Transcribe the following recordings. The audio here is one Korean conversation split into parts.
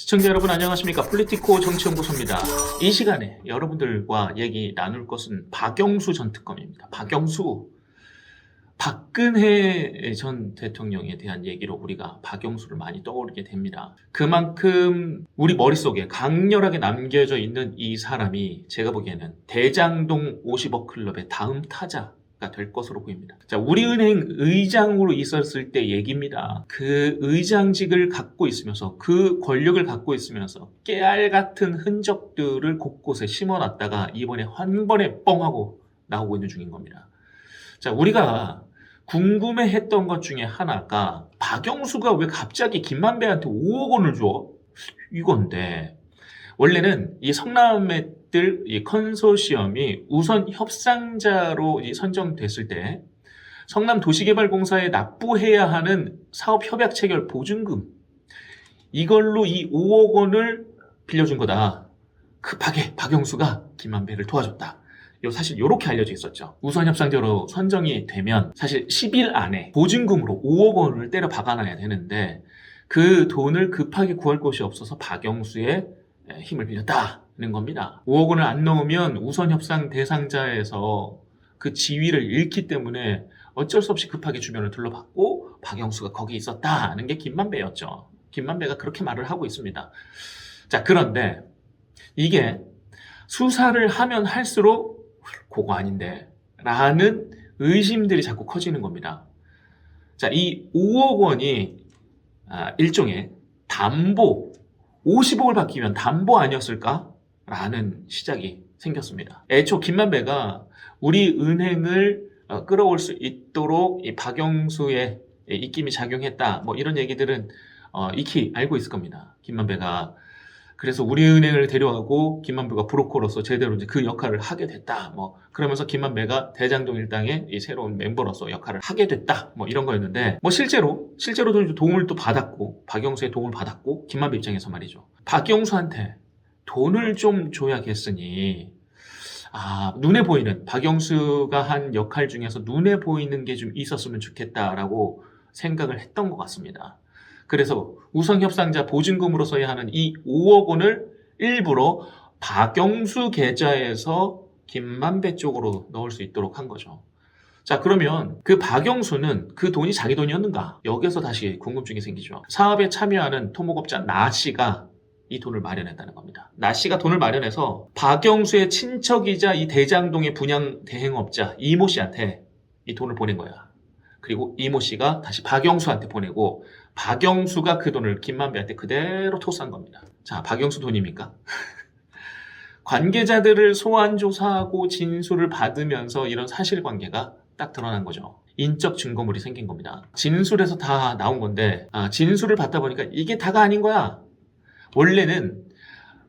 시청자 여러분 안녕하십니까? 폴리티코 정치연구소입니다. 이 시간에 여러분들과 얘기 나눌 것은 박영수 전 특검입니다. 박근혜 전 대통령에 대한 얘기로 우리가 박영수를 많이 떠오르게 됩니다. 그만큼 우리 머릿속에 강렬하게 남겨져 있는 이 사람이 제가 보기에는 대장동 50억 클럽의 다음 타자가 될 것으로 보입니다. 자, 우리은행 의장으로 있었을 때 얘기입니다. 그 의장직을 갖고 있으면서 그 권력을 갖고 있으면서 깨알 같은 흔적들을 곳곳에 심어놨다가 이번에 한 번에 뻥 하고 나오고 있는 중인 겁니다. 자, 우리가 궁금해했던 것 중에 하나가 박영수가 왜 갑자기 김만배한테 5억 원을 줘? 이건데 원래는 이 성남매들 이 컨소시엄이 우선 협상자로 선정됐을 때 성남도시개발공사에 납부해야 하는 사업협약 체결 보증금 이걸로 이 5억 원을 빌려준 거다. 급하게 박영수가 김만배를 도와줬다. 사실 이렇게 알려져 있었죠. 우선 협상자로 선정이 되면 사실 10일 안에 보증금으로 5억 원을 때려 박아놔야 되는데 그 돈을 급하게 구할 곳이 없어서 박영수의 힘을 빌렸다는 겁니다. 5억 원을 안 넣으면 우선 협상 대상자에서 그 지위를 잃기 때문에 어쩔 수 없이 급하게 주변을 둘러봤고 박영수가 거기 있었다는 게 김만배였죠. 김만배가 그렇게 말을 하고 있습니다. 자, 그런데 이게 수사를 하면 할수록 그거 아닌데 라는 의심들이 자꾸 커지는 겁니다. 자, 이 5억 원이 일종의 담보 50억을 받기면 담보 아니었을까? 라는 시작이 생겼습니다. 애초 김만배가 우리 은행을 끌어올 수 있도록 이 박영수의 입김이 작용했다. 뭐 이런 얘기들은 익히 알고 있을 겁니다. 김만배가 그래서 우리은행을 데려가고 김만배가 브로커로서 제대로 이제 그 역할을 하게 됐다. 뭐 그러면서 김만배가 대장동 일당의 이 새로운 멤버로서 역할을 하게 됐다. 뭐 이런 거였는데 뭐 실제로도 도움을 또 받았고 박영수의 도움을 받았고 김만배 입장에서 말이죠. 박영수한테 돈을 좀 줘야겠으니 눈에 보이는 박영수가 한 역할 중에서 눈에 보이는 게 좀 있었으면 좋겠다라고 생각을 했던 것 같습니다. 그래서 우선 협상자 보증금으로 써야 하는 이 5억 원을 일부러 박영수 계좌에서 김만배 쪽으로 넣을 수 있도록 한 거죠. 자, 그러면 그 박영수는 그 돈이 자기 돈이었는가? 여기서 다시 궁금증이 생기죠. 사업에 참여하는 토목업자 나 씨가 이 돈을 마련했다는 겁니다. 나 씨가 돈을 마련해서 박영수의 친척이자 이 대장동의 분양 대행업자 이모 씨한테 이 돈을 보낸 거야. 그리고 이모 씨가 다시 박영수한테 보내고 박영수가 그 돈을 김만배한테 그대로 토스한 겁니다. 자, 박영수 돈입니까? 관계자들을 소환 조사하고 진술을 받으면서 이런 사실관계가 딱 드러난 거죠. 인적 증거물이 생긴 겁니다. 진술에서 다 나온 건데 진술을 받다 보니까 이게 다가 아닌 거야. 원래는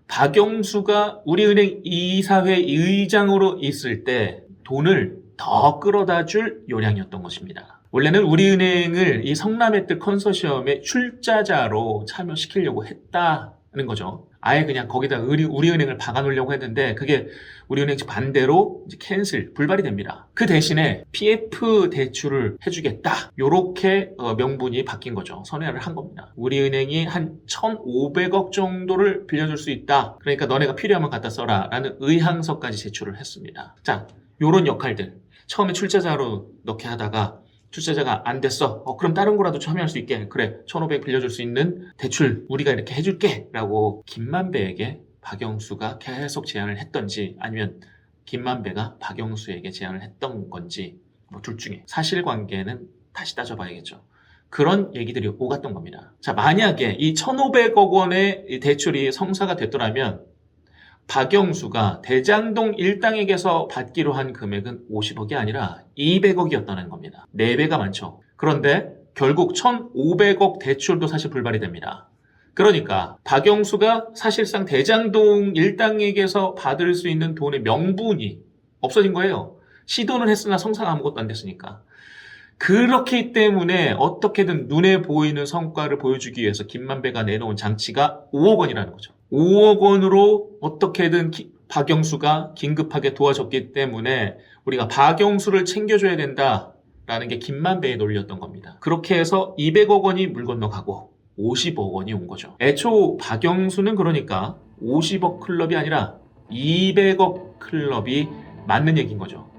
박영수가 우리은행 이사회 의장으로 있을 때 돈을 더 끌어다 줄 요량이었던 것입니다. 원래는 우리은행을 이 성남의뜰 컨소시엄의 출자자로 참여시키려고 했다는 거죠. 아예 그냥 거기다 우리은행을 박아놓으려고 했는데 그게 우리은행 측 반대로 이제 캔슬, 불발이 됩니다. 그 대신에 PF 대출을 해주겠다. 요렇게 명분이 바뀐 거죠. 선회를 한 겁니다. 우리은행이 한 1,500억 정도를 빌려줄 수 있다. 그러니까 너네가 필요하면 갖다 써라. 라는 의향서까지 제출을 했습니다. 자, 요런 역할들. 처음에 출자자로 넣게 하다가 출자자가 안 됐어. 그럼 다른 거라도 참여할 수 있게. 그래, 1,500 빌려줄 수 있는 대출 우리가 이렇게 해줄게. 라고 김만배에게 박영수가 계속 제안을 했던지 아니면 김만배가 박영수에게 제안을 했던 건지 뭐 둘 중에 사실관계는 다시 따져봐야겠죠. 그런 얘기들이 오갔던 겁니다. 자, 만약에 이 1,500억 원의 대출이 성사가 됐더라면 박영수가 대장동 일당에게서 받기로 한 금액은 50억이 아니라 200억이었다는 겁니다. 4배가 많죠. 그런데 결국 1,500억 대출도 사실 불발이 됩니다. 그러니까 박영수가 사실상 대장동 일당에게서 받을 수 있는 돈의 명분이 없어진 거예요. 시도는 했으나 성사가 아무것도 안 됐으니까. 그렇기 때문에 어떻게든 눈에 보이는 성과를 보여주기 위해서 김만배가 내놓은 장치가 5억 원이라는 거죠. 5억 원으로 어떻게든 박영수가 긴급하게 도와줬기 때문에 우리가 박영수를 챙겨줘야 된다라는 게 김만배의 논리였던 겁니다. 그렇게 해서 200억 원이 물 건너가고 50억 원이 온 거죠. 애초 박영수는 그러니까 50억 클럽이 아니라 200억 클럽이 맞는 얘기인 거죠.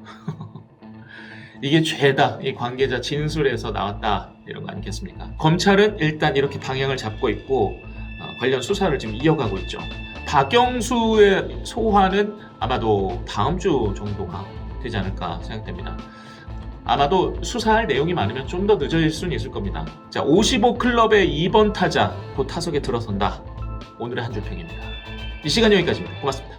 이게 죄다, 이 관계자 진술에서 나왔다, 이런 거 아니겠습니까? 검찰은 일단 이렇게 방향을 잡고 있고 관련 수사를 지금 이어가고 있죠. 박영수의 소환은 아마도 다음 주 정도가 되지 않을까 생각됩니다. 아마도 수사할 내용이 많으면 좀 더 늦어질 수는 있을 겁니다. 자, 55 클럽의 2번 타자 곧 타석에 들어선다. 오늘의 한 줄평입니다. 이 시간 여기까지입니다. 고맙습니다.